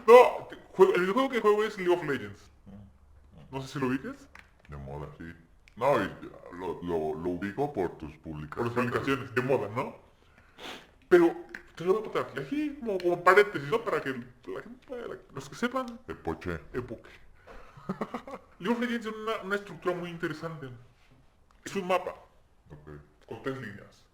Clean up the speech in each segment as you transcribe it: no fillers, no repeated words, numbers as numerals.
No, el videojuego que juego es League of Legends. No sé si lo ubiques. De moda, sí. No, y lo ubico por tus Por las publicaciones. publicaciones de moda, ¿no? Pero te lo voy a contar. Y aquí como paréntesis, ¿no? Para que la gente, los que sepan, De poche. época. League of Legends tiene una estructura muy interesante. Es un mapa Ok. con tres líneas.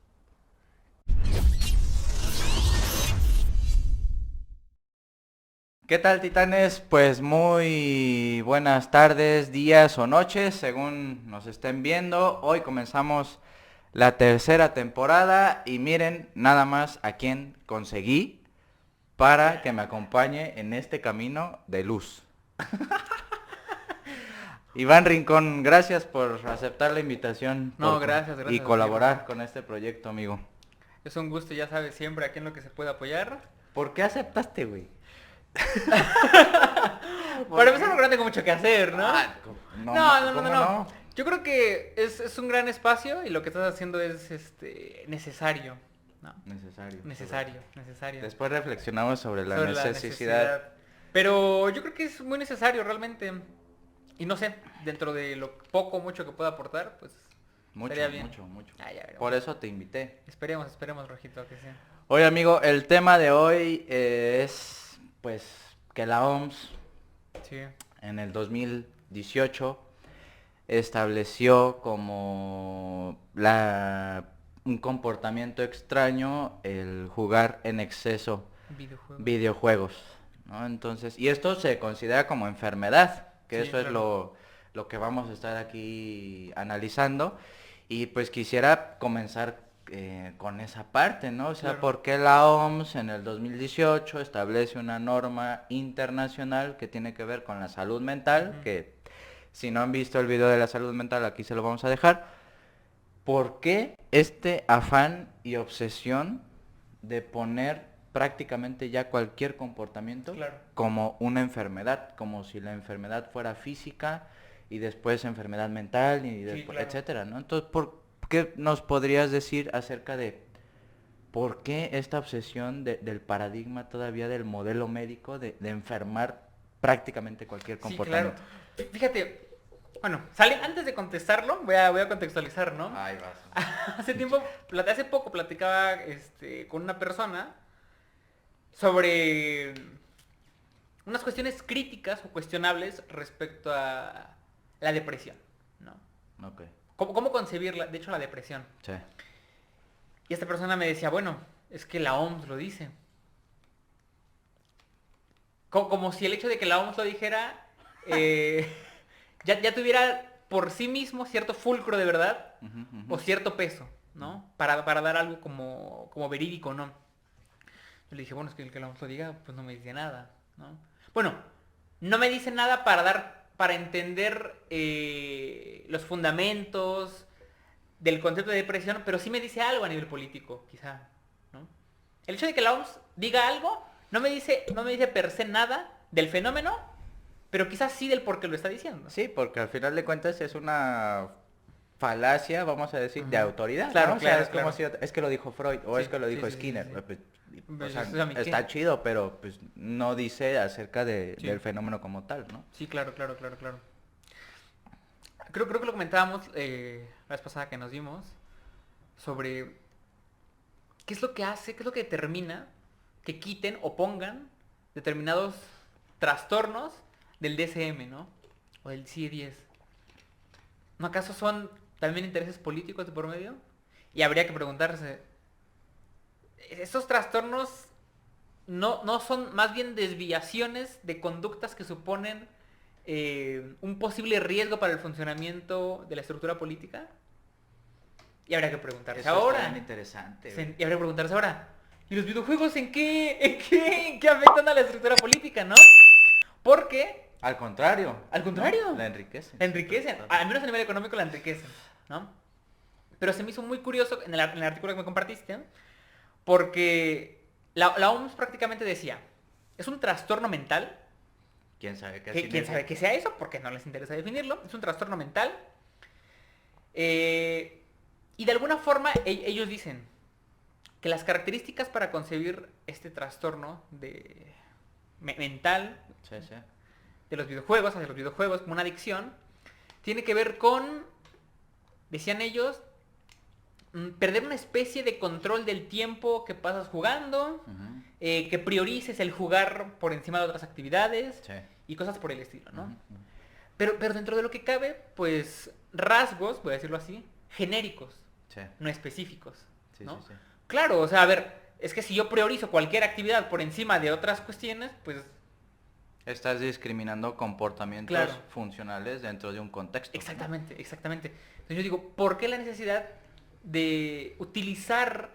¿Qué tal, titanes? Pues muy buenas tardes, días o noches, según nos estén viendo. Hoy comenzamos la tercera temporada y miren nada más a quién conseguí para que me acompañe en este camino de luz. Iván Rincón, gracias por aceptar la invitación No, por- gracias y a ti, colaborar Rafa. con este proyecto, amigo. Es un gusto, ya sabes, siempre aquí en lo que se puede apoyar. ¿Por qué aceptaste, güey? Para empezar, no tengo mucho que hacer, ¿no? No. ¿cómo Yo creo que es un gran espacio y lo que estás haciendo es necesario, ¿no? Necesario. Después reflexionamos sobre la Sobre la necesidad. Pero yo creo que es muy necesario realmente. Y no sé, dentro de lo poco o mucho que pueda aportar, pues Mucho, estaría bien. mucho. Ah, ya veremos. Por eso te invité. Esperemos, Rojito, que sí. Oye, amigo, el tema de hoy es, pues, que la OMS Sí. en el 2018 estableció como un comportamiento extraño el jugar en exceso Videojuego. videojuegos, ¿no? Entonces, y esto se considera como enfermedad, que Sí, eso es claro. lo que vamos a estar aquí analizando. Y pues quisiera comenzar con esa parte, ¿no? O sea, Claro. ¿por qué la OMS en el 2018 establece una norma internacional que tiene que ver con la salud mental? Ujú. Que si no han visto el video de la salud mental, aquí se lo vamos a dejar. ¿Por qué este afán y obsesión de poner prácticamente ya cualquier comportamiento Claro. como una enfermedad, como si la enfermedad fuera física y después enfermedad mental y Sí, después, claro. etcétera, ¿no? Entonces, ¿qué nos podrías decir acerca de por qué esta obsesión del paradigma todavía del modelo médico de enfermar prácticamente cualquier Sí, claro. comportamiento? Fíjate, bueno, antes de contestarlo, voy a contextualizar, ¿no? Ahí vas. Hace poco platicaba con una persona sobre unas cuestiones críticas o cuestionables respecto a la depresión, ¿no? Ok, ¿Cómo concebir, de hecho, la depresión? sí. Y esta persona me decía, bueno, es que la OMS lo dice. Como si el hecho de que la OMS lo dijera eh, ya tuviera por sí mismo cierto fulcro de verdad Ujú, o ujú. cierto peso, ¿no? Para dar algo como verídico, ¿no? Yo le dije, bueno, es que el que la OMS lo diga, pues no me dice nada, ¿no? Bueno, no me dice nada para entender los fundamentos del concepto de depresión, pero sí me dice algo a nivel político, quizá, ¿no? El hecho de que la OMS diga algo no me dice per se nada del fenómeno, pero quizás sí del por qué lo está diciendo. Sí, porque al final de cuentas es una falacia, vamos a decir, de Ajá. autoridad, Claro, ¿no? O sea, claro, es como claro. si es que lo dijo Freud o Sí, es que lo sí, dijo sí, sí, sí, Skinner. sí. O sea, Pues, a mí, ¿qué? está chido, pero pues no dice acerca Sí. del fenómeno como tal, ¿no? Sí, claro. Creo que lo comentábamos la vez pasada que nos vimos sobre qué es lo que hace, qué es lo que determina que quiten o pongan determinados trastornos del DSM, ¿no? O del CIE-10. ¿No acaso son también intereses políticos de por medio? Y habría que preguntarse, ¿estos trastornos no son más bien desviaciones de conductas que suponen un posible riesgo para el funcionamiento de la estructura política? Y habría que preguntarse Eso ahora. está bien interesante. güey. Y habría que preguntarse ahora. ¿Y los videojuegos en qué afectan a la estructura política, no? Porque, Al contrario. al contrario, La enriquece. la enriquecen. Al menos a nivel económico la enriquecen, ¿no? Pero se me hizo muy curioso en el artículo que me compartiste, porque la OMS prácticamente decía, es un trastorno mental, ¿Quién sabe qué quién sabe qué sea eso, porque no les interesa definirlo, es un trastorno mental, y de alguna forma ellos dicen que las características para concebir este trastorno mental Sí, sí. de los videojuegos, hacia los videojuegos, como una adicción, tiene que ver con, decían ellos, perder una especie de control del tiempo que pasas jugando, Ujú. que priorices el jugar por encima de otras actividades Sí. y cosas por el estilo, ¿no? Ujú. Pero dentro de lo que cabe, pues rasgos, voy a decirlo así, genéricos, Sí. no específicos, Sí, ¿no? sí, sí. Claro, o sea, a ver, es que si yo priorizo cualquier actividad por encima de otras cuestiones, pues Estás discriminando comportamientos Claro. funcionales dentro de un contexto. ¿no? exactamente, exactamente. Entonces yo digo, ¿por qué la necesidad de utilizar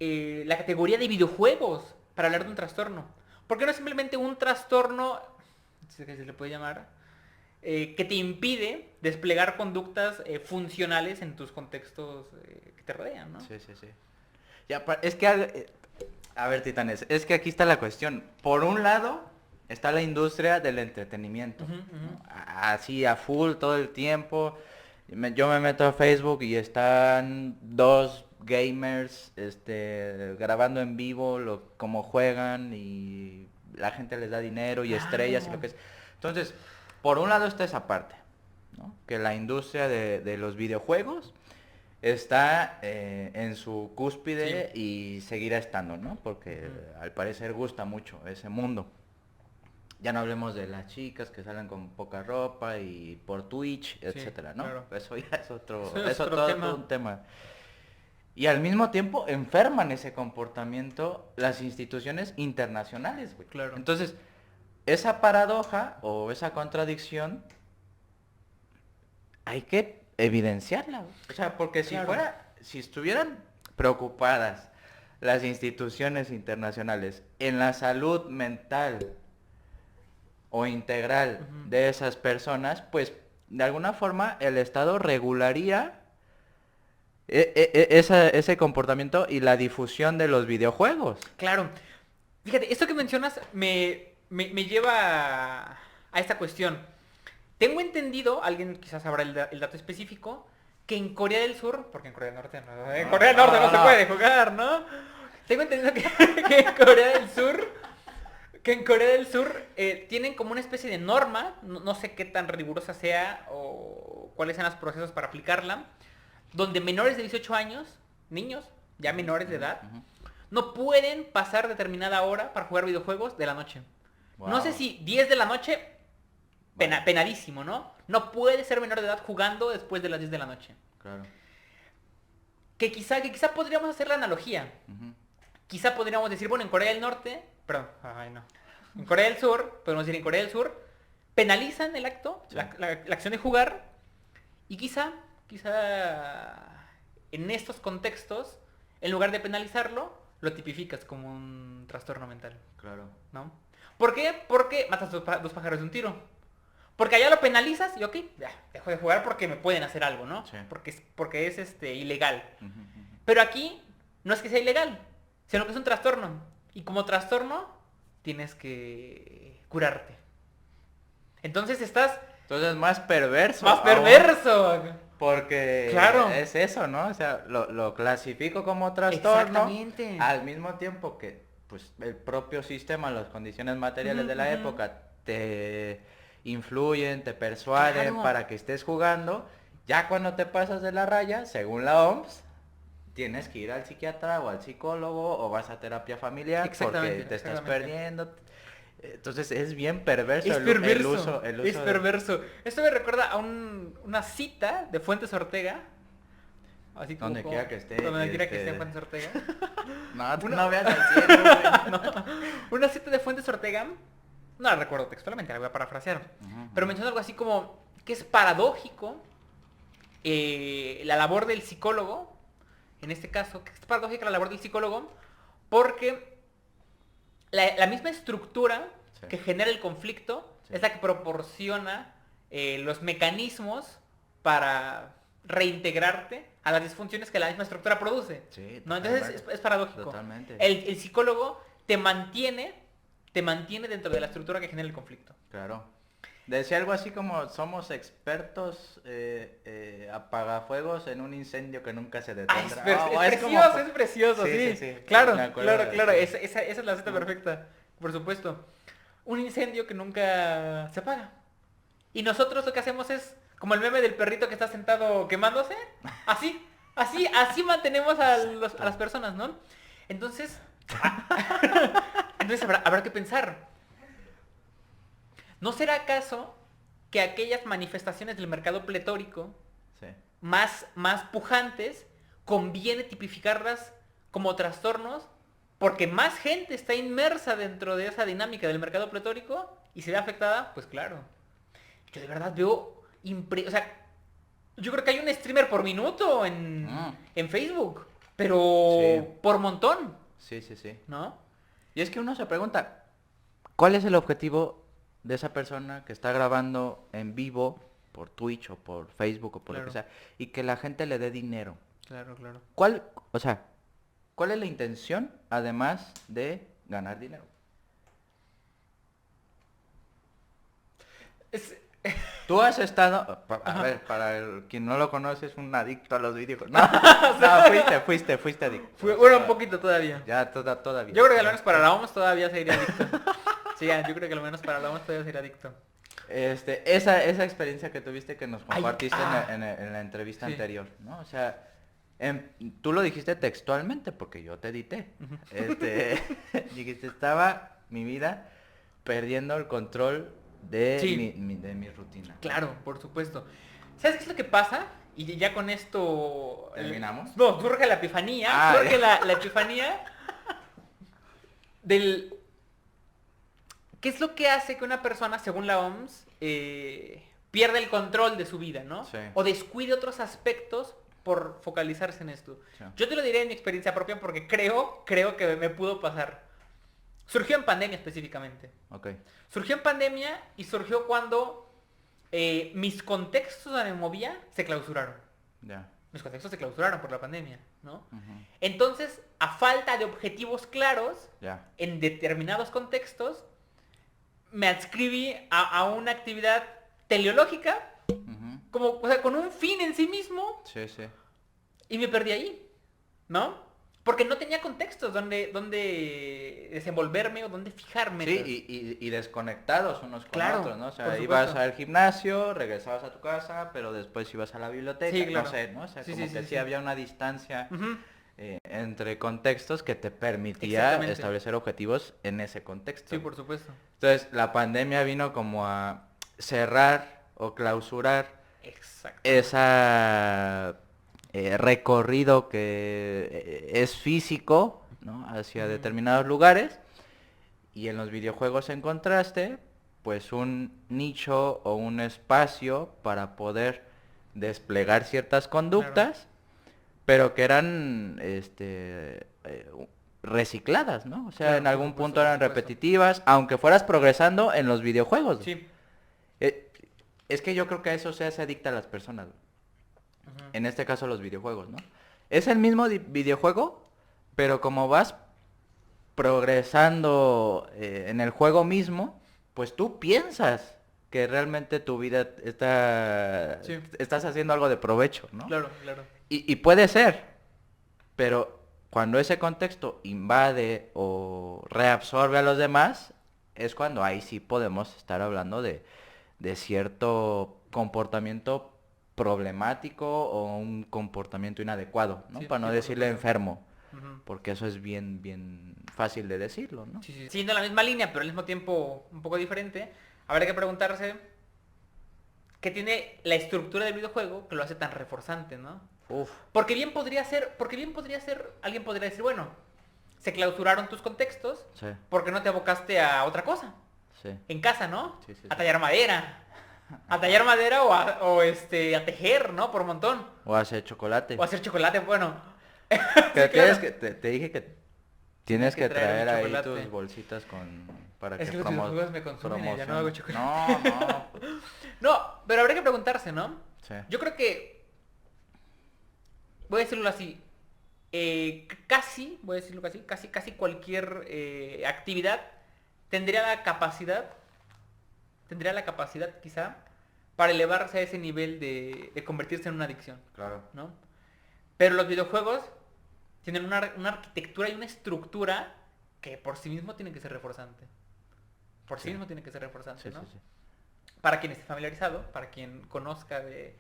Sí. la categoría de videojuegos para hablar de un trastorno? ¿Por qué no es simplemente un trastorno, si se le puede llamar, que te impide desplegar conductas funcionales en tus contextos que te rodean, ¿no? Sí, sí, sí. Ya, es que, a ver, Titanes, es que aquí está la cuestión. Por un lado, está la industria del entretenimiento. Ujú, ¿no? ujú. Así a full todo el tiempo. Yo me meto a Facebook y están dos gamers grabando en vivo cómo juegan y la gente les da dinero y estrellas y lo Claro. que es. Entonces, por un lado está esa parte, ¿no? Que la industria de los videojuegos está en su cúspide y seguirá estando, ¿no? Porque al parecer gusta mucho ese mundo. Ya no hablemos de las chicas que salen con poca ropa y por Twitch, etcétera, ¿no? claro. Eso ya es otro, Eso es eso otro todo tema. un tema. Y al mismo tiempo enferman ese comportamiento las instituciones internacionales, güey. Claro. Entonces, esa paradoja o esa contradicción hay que evidenciarla, güey. O sea, porque Claro. si estuvieran preocupadas las instituciones internacionales en la salud mental o integral Ujú. de esas personas, pues de alguna forma el Estado regularía ese comportamiento y la difusión de los videojuegos. Claro. Fíjate, esto que mencionas me lleva a esta cuestión. Tengo entendido, alguien quizás sabrá el dato específico, que en Corea del Sur, porque en Corea del Norte no, en Corea del Norte no se puede jugar, ¿no? Tengo entendido que en Corea del Sur, tienen como una especie de norma, no sé qué tan rigurosa sea o cuáles sean los procesos para aplicarla, donde menores de 18 años, niños, ya menores de edad, Ujú. no pueden pasar determinada hora para jugar videojuegos de la noche. No sé Wow. si 10 de la noche, Vale. penadísimo, ¿no? No puede ser menor de edad jugando después de las 10 de la noche. Claro. Que quizá podríamos hacer la analogía. Ujú. Quizá podríamos decir, bueno, en Corea del Norte, perdón, ay no. En Corea del Sur, podemos decir en Corea del Sur, penalizan el acto, Sí. la acción de jugar, y quizá en estos contextos, en lugar de penalizarlo, lo tipificas como un trastorno mental, Claro. ¿no? ¿Por qué? Porque matas dos pájaros de un tiro. Porque allá lo penalizas y ok, ya, dejo de jugar porque me pueden hacer algo, ¿no? Sí. Porque es ilegal. Ujú, ujú. Pero aquí no es que sea ilegal, sino que es un trastorno. Y como trastorno, tienes que curarte. Entonces estás Entonces más perverso. más aún, perverso. porque Claro. es eso, ¿no? O sea, lo clasifico como trastorno. Exactamente. Al mismo tiempo que pues el propio sistema, las condiciones materiales Ujú, de la ujú. época te influyen, te persuaden Claro. para que estés jugando. Ya cuando te pasas de la raya, según la OMS, tienes que ir al psiquiatra o al psicólogo o vas a terapia familiar porque Exactamente, te estás exactamente. perdiendo. Entonces es bien perverso, Es el perverso. uso Es perverso. Esto me recuerda a una cita de Fuentes Ortega. Así como, Donde quiera que esté, Donde quiera que esté Fuentes Ortega. No, Una- no veas al cielo, güey. No, una cita de Fuentes Ortega. No la recuerdo textualmente, la voy a parafrasear. Ujú, Pero ujú. menciona algo así como que es paradójico la labor del psicólogo. En este caso, que es paradójica la labor del psicólogo. Porque la misma estructura Sí. que genera el conflicto Sí. es la que proporciona los mecanismos para reintegrarte a las disfunciones que la misma estructura produce. Sí, ¿No? Entonces totalmente. es paradójico. Totalmente. El psicólogo te mantiene dentro de la estructura que genera el conflicto. Claro. Decía algo así como somos expertos apagafuegos en un incendio que nunca se Ah, es, detendrá. es Oh, precioso, como- es precioso, Sí, sí. sí, sí. Claro, Me acuerdo claro, de claro. eso. Esa es la cita perfecta. por supuesto. Un incendio que nunca se apaga. Y nosotros lo que hacemos es, como el meme del perrito que está sentado quemándose, así mantenemos a las personas, ¿no? Entonces, habrá que pensar. ¿No será acaso que aquellas manifestaciones del mercado pletórico Sí. más pujantes conviene tipificarlas como trastornos porque más gente está inmersa dentro de esa dinámica del mercado pletórico y se ve afectada? Pues claro. Yo de verdad veo... o sea, yo creo que hay un streamer por minuto en Facebook, pero Sí. por montón, Sí, sí, sí. ¿no? Y es que uno se pregunta, ¿cuál es el objetivo de esa persona que está grabando en vivo por Twitch o por Facebook o por lo que Claro. sea y que la gente le dé dinero? Claro. ¿Cuál es la intención además de ganar dinero? Tú has estado, a ver, quien no lo conoce, es un adicto a los videojuegos. No, fuiste adicto. Bueno, un poquito todavía. Ya todavía. Yo creo que al menos para la OMS todavía sería adicto. Sí, yo creo que al menos para la OMS todavía sería adicto. Esa experiencia que tuviste que nos compartiste Ay, en la entrevista Sí. anterior, ¿no? O sea, tú lo dijiste textualmente porque yo te edité. Dijiste, estaba mi vida perdiendo el control de, Sí. de mi rutina. Claro, por supuesto. ¿Sabes qué es lo que pasa? Y ya con esto... ¿Terminamos? No, surge la epifanía. Ah, surge la epifanía del... ¿Qué es lo que hace que una persona, según la OMS, pierda el control de su vida, ¿no? Sí. O descuide otros aspectos por focalizarse en esto. Sí. Yo te lo diré en mi experiencia propia porque creo que me pudo pasar. Surgió en pandemia específicamente. Ok. Surgió en pandemia y surgió cuando mis contextos donde me movía se clausuraron. Ya. Mis contextos se clausuraron por la pandemia, ¿no? Ujú. Entonces, a falta de objetivos claros, Ya. en determinados contextos, me adscribí a una actividad teleológica, Ujú. como, o sea, con un fin en sí mismo, Sí, sí. y me perdí ahí, ¿no? Porque no tenía contextos donde desenvolverme o donde fijarme. Sí, y desconectados unos con Claro, otros, ¿no? O por sea, supuesto. ibas al gimnasio, regresabas a tu casa, pero después ibas a la biblioteca, Sí, claro. no sé, ¿no? O sea, Sí, como sí, que sí, sí sí. había una distancia Ujú. entre contextos que te permitía Exactamente. establecer objetivos en ese contexto. Sí, por supuesto. Entonces, la pandemia vino como a cerrar o clausurar Exacto. esa recorrido que es físico, ¿no? Hacia Ujú. determinados lugares, y en los videojuegos encontraste pues un nicho o un espacio para poder desplegar ciertas conductas, pero que eran recicladas, ¿no? O sea, Claro, en por algún supuesto, punto por eran supuesto. repetitivas, aunque fueras progresando en los videojuegos. Sí. Es que yo creo que a eso se hace adicta a las personas. Ujú. En este caso los videojuegos, ¿no? Es el mismo videojuego, pero como vas progresando en el juego mismo, pues tú piensas que realmente tu vida Sí. estás haciendo algo de provecho, ¿no? Claro, claro. Y puede ser, pero cuando ese contexto invade o reabsorbe a los demás, es cuando ahí sí podemos estar hablando de cierto comportamiento problemático o un comportamiento inadecuado, ¿no? Sí, Para no sí, por decirle supuesto. enfermo, Ujú. porque eso es bien fácil de decirlo, ¿no? Sí, sí. Siguiendo la misma línea, pero al mismo tiempo un poco diferente, habrá que preguntarse qué tiene la estructura del videojuego que lo hace tan reforzante, ¿no? Uf, Porque bien podría ser, alguien podría decir, bueno, se clausuraron tus contextos sí, porque no te abocaste a otra cosa. sí. En casa, ¿no? Sí, sí, A sí. tallar madera. A tallar madera o a tejer, ¿no? Por montón. O hacer chocolate. O a hacer chocolate, bueno. Que Sí, tienes claro. que, te dije que tienes que traer un traer ahí chocolate. tus bolsitas para Es que que los videojuegos me consumen y ya no hago promociones. No, pues, No, pero habría que preguntarse, ¿no? sí. Yo creo que... Voy a decirlo así. Voy a decirlo así, casi cualquier actividad tendría la capacidad quizá para elevarse a ese nivel de convertirse en una adicción, Claro. ¿no? Pero los videojuegos tienen una arquitectura y una estructura que por sí mismo tiene que ser reforzante. Por sí mismo tiene que ser reforzante, Sí, ¿no? sí, sí. Para quien esté familiarizado, para quien conozca de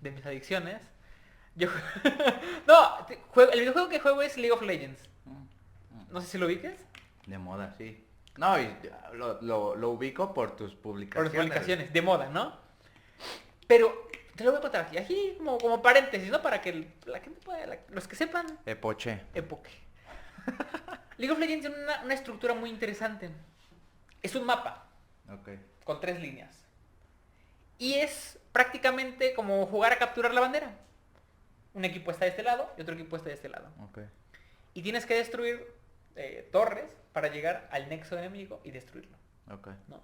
mis adicciones, yo... no, el videojuego que juego es League of Legends. No sé si lo ubiques. De moda, sí. No, y lo ubico por tus Por publicaciones. las publicaciones, de moda, ¿no? Pero te lo voy a contar aquí como paréntesis, ¿no? Para que la gente pueda, los que sepan, Epoche. época. League of Legends tiene una estructura muy interesante. Es un mapa Ok. con 3 líneas. Y es prácticamente como jugar a capturar la bandera. Un equipo está de este lado y otro equipo está de este lado. Ok. Y tienes que destruir torres para llegar al nexo enemigo y destruirlo, Ok. ¿no?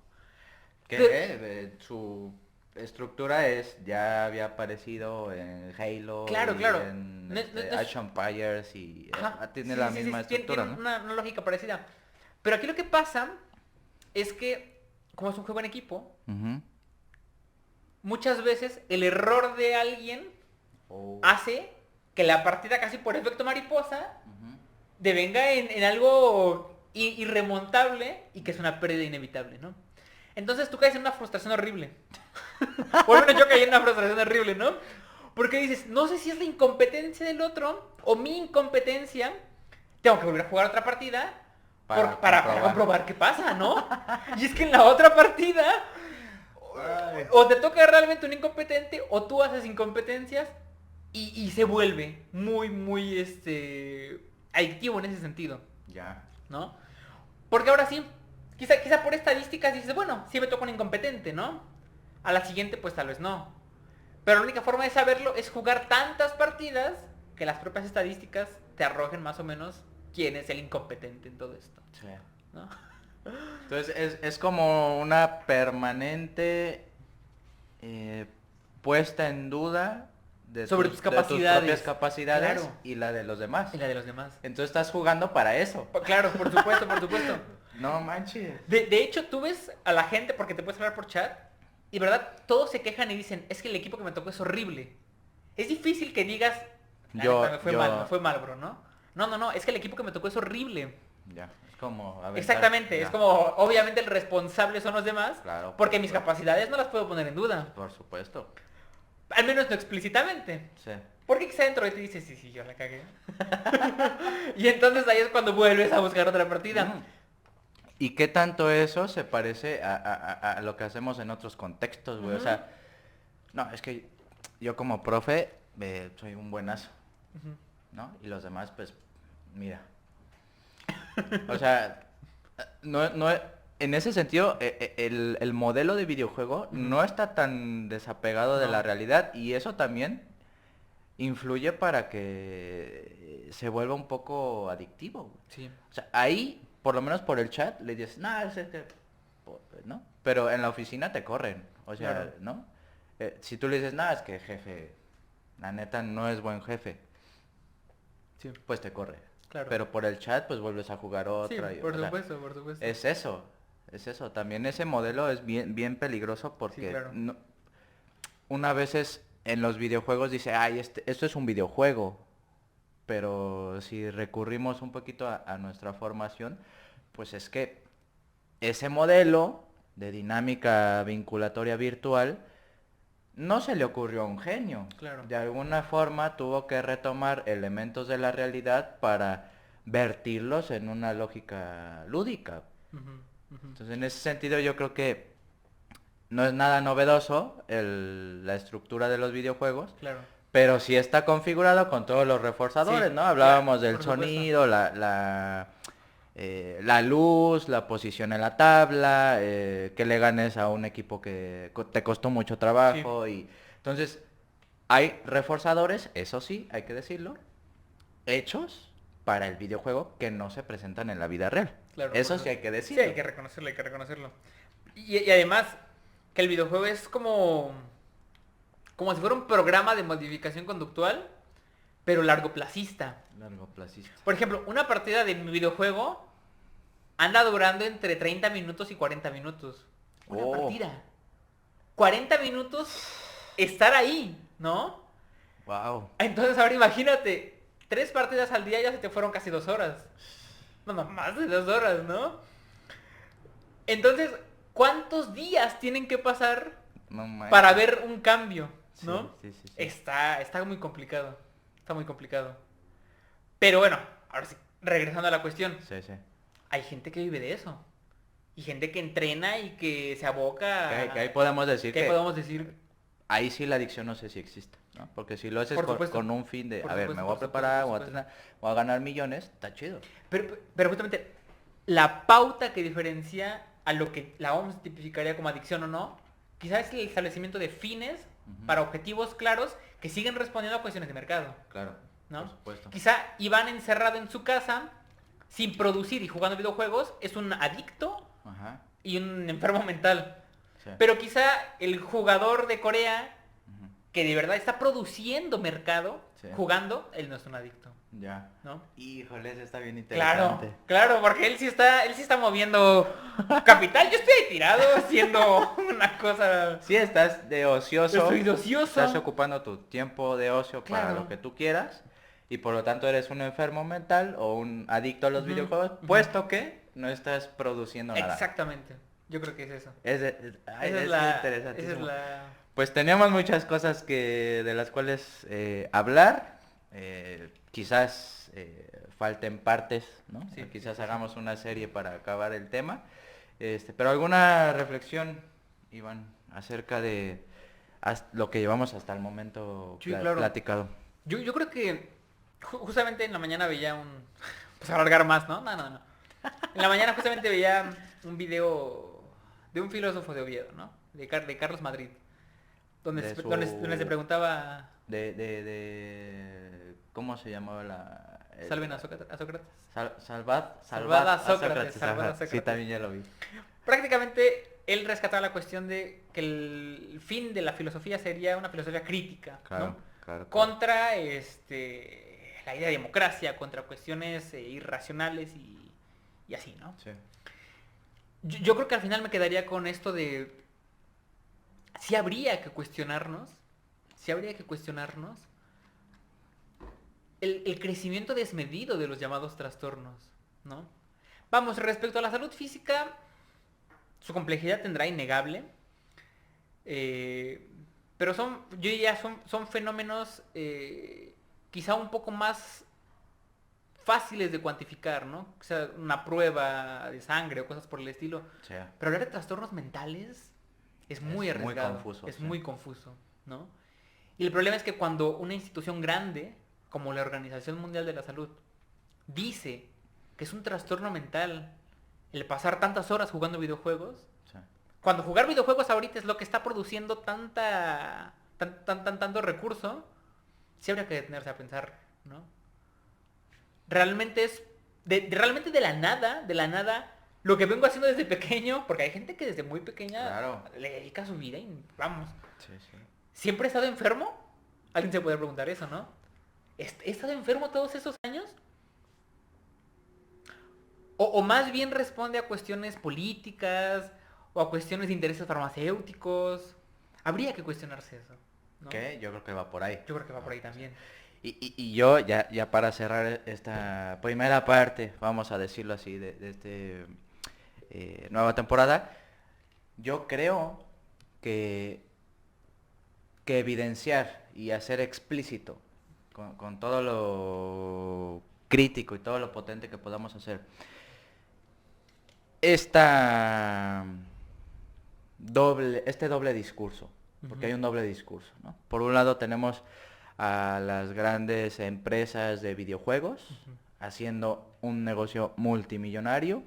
Que su estructura ya había aparecido en Halo. Claro, y claro. En No es- Age of Empires y Ajá, tiene sí, la sí, sí, misma sí, estructura, tiene ¿no? una lógica parecida. Pero aquí lo que pasa es que, como es un juego en equipo, Ujú. muchas veces el error de alguien Oh. hace que la partida casi por efecto mariposa Ujú. devenga en algo irremontable y que es una pérdida inevitable, ¿no? Entonces tú caes en una frustración horrible. O al menos yo caí en una frustración horrible, ¿no? Porque dices, no sé si es la incompetencia del otro o mi incompetencia. Tengo que volver a jugar otra partida para comprobar qué pasa, ¿no? Y es que en la otra partida o te toca realmente un incompetente o tú haces incompetencias y se vuelve muy adictivo en ese sentido, Ya. ¿no? Porque ahora sí, quizá por estadísticas dices, bueno, sí me toca un incompetente, ¿no? A la siguiente pues tal vez no. Pero la única forma de saberlo es jugar tantas partidas que las propias estadísticas te arrojen más o menos quién es el incompetente en todo esto, Sí. ¿no? Entonces es como una permanente puesta en duda Sobre tus capacidades. propias capacidades Claro. y la de los demás. Y la de los demás. Entonces estás jugando para eso. Claro, por supuesto, por supuesto. No manches. De hecho, tú ves a la gente, porque te puedes hablar por chat, y verdad, todos se quejan y dicen, es que el equipo que me tocó es horrible. Es difícil que digas, "La neta, me fue mal, bro", ¿no? No, es que el equipo que me tocó es horrible. Ya, es como aventar- Exactamente, ya, es como, obviamente el responsable son los demás, Claro, porque por mis supuesto. capacidades no las puedo poner en duda. Por supuesto. Al menos no explícitamente. Sí. Porque quizá dentro de ti dices, sí, yo la cagué. Y entonces ahí es cuando vuelves a buscar otra partida. Mm. ¿Y qué tanto eso se parece a lo que hacemos en otros contextos, güey? O Ujú. sea, no, es que yo como profe soy un buenazo, Ujú. ¿no? Y los demás, pues, mira. O sea, no, en ese sentido, el modelo de videojuego no está tan desapegado de No. la realidad y eso también influye para que se vuelva un poco adictivo, güey. Sí. O sea, ahí, por lo menos por el chat, le dices, no, es que... ¿no? Pero en la oficina te corren, o sea, Claro. ¿no? Si tú le dices, no, es que jefe, la neta no es buen jefe, Sí. pues te corre. Claro. Pero por el chat, pues vuelves a jugar Sí, otra. por o sea, supuesto, por supuesto. es eso. También ese modelo es bien peligroso porque Sí, claro. una vez en los videojuegos dice, ay, esto es un videojuego. Pero si recurrimos un poquito a nuestra formación, pues es que ese modelo de dinámica vinculatoria virtual no se le ocurrió a un genio. Claro. De alguna forma tuvo que retomar elementos de la realidad para vertirlos en una lógica lúdica. Ujú, ujú. Entonces, en ese sentido, yo creo que no es nada novedoso la estructura de los videojuegos, Claro. pero sí está configurado con todos los reforzadores, Sí, ¿no? Hablábamos claro, del por supuesto. sonido, la luz, la posición en la tabla, que le ganes a un equipo que te costó mucho trabajo y entonces hay reforzadores, eso sí, hay que decirlo, hechos para el videojuego que no se presentan en la vida real. Claro, Eso por sí hay que Sí, decirlo. hay que reconocerlo, hay que reconocerlo. Y además, que el videojuego es como si fuera un programa de modificación conductual, pero largoplacista. Largoplacista. Por ejemplo, una partida de mi videojuego anda durando entre 30 minutos y 40 minutos. Una Oh. partida. 40 minutos estar ahí, ¿no? Wow. Entonces ahora imagínate, 3 partidas al día ya se te fueron casi 2 horas. bueno, más de 2 horas, ¿no? Entonces, ¿cuántos días tienen que pasar No manches. para ver un cambio, Sí, ¿no? sí. Está muy complicado. Está muy complicado. Pero bueno, ahora sí, regresando a la cuestión. Sí, sí. Hay gente que vive de eso. Y gente que entrena y que se aboca Que ahí podemos decir ¿qué que podemos decir? ahí sí la adicción no sé si existe, ¿no? Porque si lo haces Por supuesto. con un fin de, Por a ver, supuesto, me voy a por supuesto, preparar, por voy a supuesto. entrenar, voy a ganar millones, está chido. Pero justamente la pauta que diferencia a lo que la OMS tipificaría como adicción o no, quizás es el establecimiento de fines para objetivos claros que siguen respondiendo a cuestiones de mercado, Claro, ¿no? por supuesto. Quizá Iván encerrado en su casa, sin producir y jugando videojuegos, es un adicto Ajá. y un enfermo mental. Sí. Pero quizá el jugador de Corea, Ujú. que de verdad está produciendo mercado, Sí. jugando, él no es un adicto, Ya. ¿no? Híjole, eso está bien Claro, interesante. claro, porque él sí está moviendo capital. Yo estoy ahí tirado haciendo una cosa. Sí, estás de ocioso. Estoy de ocioso. Estás ocupando tu tiempo de ocio para Claro. lo que tú quieras. Y por lo tanto eres un enfermo mental o un adicto a los Ujú, videojuegos, ujú. puesto que no estás produciendo nada. Exactamente. Yo creo que es eso. Ay, Esa es es la. interesantísimo. Esa es la. Pues teníamos muchas cosas de las cuales hablar. Quizás falten partes, ¿no? Sí, Quizás sí, sí. hagamos una serie para acabar el tema. Pero alguna reflexión, Iván, acerca de lo que llevamos hasta el momento Sí, claro. platicado. Yo creo que justamente en la mañana veía un. Pues alargar más, ¿no? No. En la mañana justamente veía un video de un filósofo de Oviedo, ¿no? De Carlos Madrid. Donde, De donde se preguntaba. ¿Cómo se llamaba la...? Salven a Sócrates. Salvad a Sócrates, ajá. salvad a Sí, Sócrates. también ya lo vi. Prácticamente él rescataba la cuestión de que el fin de la filosofía sería una filosofía crítica, Claro, ¿no? claro. Contra la idea de democracia, contra cuestiones irracionales y así, ¿no? Sí. Yo creo que al final me quedaría con esto de si habría que cuestionarnos el crecimiento desmedido de los llamados trastornos, ¿no? Vamos, respecto a la salud física, su complejidad tendrá innegable, pero yo diría, son fenómenos quizá un poco más fáciles de cuantificar, ¿no? O sea, una prueba de sangre o cosas por el estilo. Sí. Pero hablar de trastornos mentales es muy Es muy arriesgado, confuso, es sí. muy confuso, ¿no? Y el problema es que cuando una institución grande, como la Organización Mundial de la Salud, dice que es un trastorno mental el pasar tantas horas jugando videojuegos, Sí. cuando jugar videojuegos ahorita es lo que está produciendo tanto recurso, sí habría que detenerse a pensar, ¿no? Realmente es realmente de la nada, lo que vengo haciendo desde pequeño, porque hay gente que desde muy pequeña Claro. le dedica su vida y vamos. Sí. ¿Siempre he estado enfermo? Alguien se puede preguntar eso, ¿no? ¿He estado enfermo todos esos años? O más bien responde a cuestiones políticas o a cuestiones de intereses farmacéuticos. Habría que cuestionarse eso, ¿no? ¿Qué? Yo creo que va por ahí. Yo creo que va por ahí también. Y yo, ya para cerrar esta primera parte, vamos a decirlo así, de nueva temporada, yo creo que evidenciar y hacer explícito con todo lo crítico y todo lo potente que podamos hacer este doble discurso, porque hay un doble discurso, ¿no? Por un lado tenemos a las grandes empresas de videojuegos haciendo un negocio multimillonario,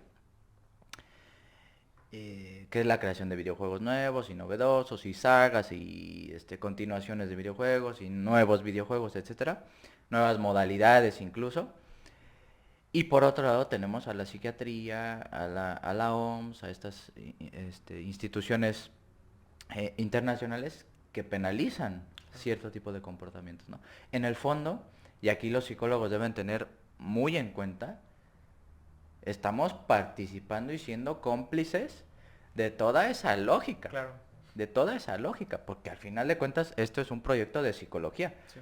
que es la creación de videojuegos nuevos y novedosos y sagas y continuaciones de videojuegos y nuevos videojuegos, etcétera, nuevas modalidades incluso. Y por otro lado tenemos a la psiquiatría, a la OMS, a estas instituciones internacionales que penalizan cierto tipo de comportamientos, ¿no? En el fondo, y aquí los psicólogos deben tener muy en cuenta, estamos participando y siendo cómplices de toda esa lógica. Claro. De toda esa lógica, porque al final de cuentas esto es un proyecto de psicología. Sí.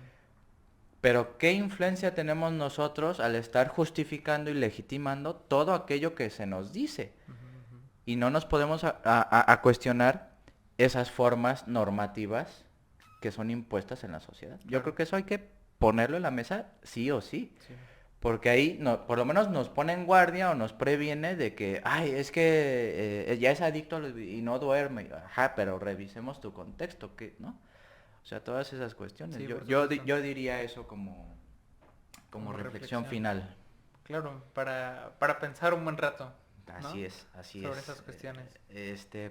Pero ¿qué influencia tenemos nosotros al estar justificando y legitimando todo aquello que se nos dice? Y no nos podemos a cuestionar esas formas normativas que son impuestas en la sociedad. Yo Claro. creo que eso hay que ponerlo en la mesa sí o sí. Sí. Porque ahí por lo menos nos pone en guardia o nos previene de que, ay, es que ya es adicto y no duerme. Ajá, pero revisemos tu contexto, ¿qué? ¿No? O sea, todas esas cuestiones. Sí, por Yo supuesto. diría eso como Como reflexión reflexión. final. Claro, para pensar un buen rato. ¿no? Así es, así Sobre es. esas cuestiones.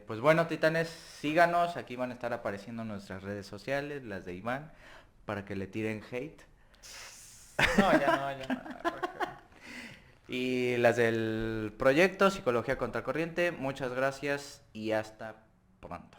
Pues bueno, titanes, síganos. Aquí van a estar apareciendo nuestras redes sociales, las de Iván, para que le tiren hate. No, ya no, ya no. Y las del proyecto Psicología Contracorriente. Muchas gracias y hasta pronto.